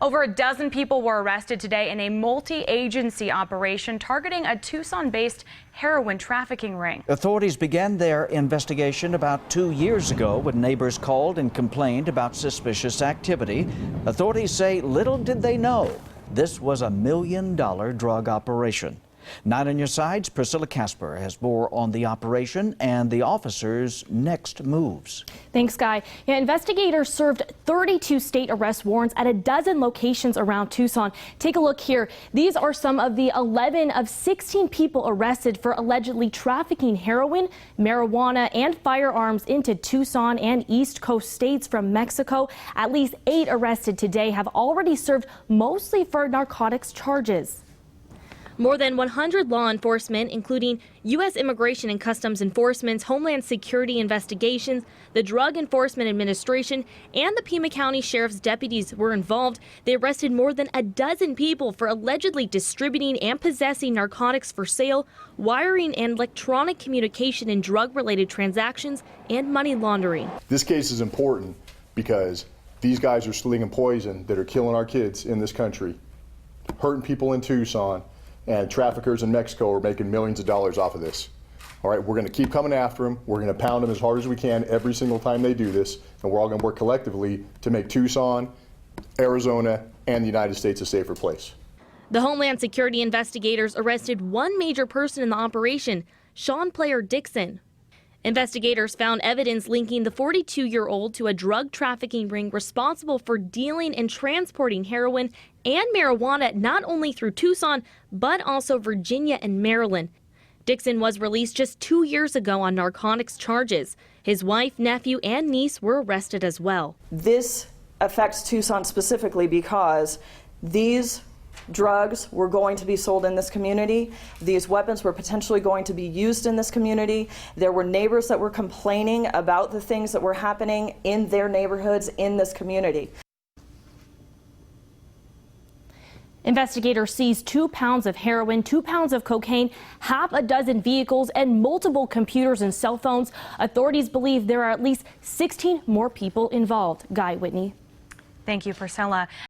Over a dozen people were arrested today in a multi-agency operation targeting a Tucson-based heroin trafficking ring. Authorities began their investigation about 2 years ago when neighbors called and complained about suspicious activity. Authorities say little did they know this was a $1 million drug operation. 9 on your sides, Priscilla Casper has more on the operation and the officers' next moves. Thanks, Guy. Investigators served 32 state arrest warrants at a dozen locations around Tucson. Take a look here. These are some of the 11 of 16 people arrested for allegedly trafficking heroin, marijuana, and firearms into Tucson and East Coast states from Mexico. At least 8 arrested today have already served, mostly for narcotics charges. More than 100 law enforcement, including U.S. Immigration and Customs Enforcement's Homeland Security Investigations, the Drug Enforcement Administration, and the Pima County Sheriff's deputies were involved. They arrested more than a dozen people for allegedly distributing and possessing narcotics for sale, wiring and electronic communication in drug-related transactions, and money laundering. This case is important because these guys are slinging poison that are killing our kids in this country, hurting people in Tucson, and traffickers in Mexico are making millions of dollars off of this. All right, we're going to keep coming after them. We're going to pound them as hard as we can every single time they do this, and we're all going to work collectively to make Tucson, Arizona, and the United States a safer place. The Homeland Security investigators arrested one major person in the operation, Sean Player Dixon. Investigators found evidence linking the 42-year-old to a drug trafficking ring responsible for dealing and transporting heroin and marijuana not only through Tucson, but also Virginia and Maryland. Dixon was released just 2 years ago on narcotics charges. His wife, nephew, and niece were arrested as well. This affects Tucson specifically because these drugs were going to be sold in this community. These weapons were potentially going to be used in this community. There were neighbors that were complaining about the things that were happening in their neighborhoods in this community. Investigators seized 2 pounds of heroin, 2 pounds of cocaine, half a dozen vehicles, and multiple computers and cell phones. Authorities believe there are at least 16 more people involved. Guy, Whitney. Thank you, Priscilla.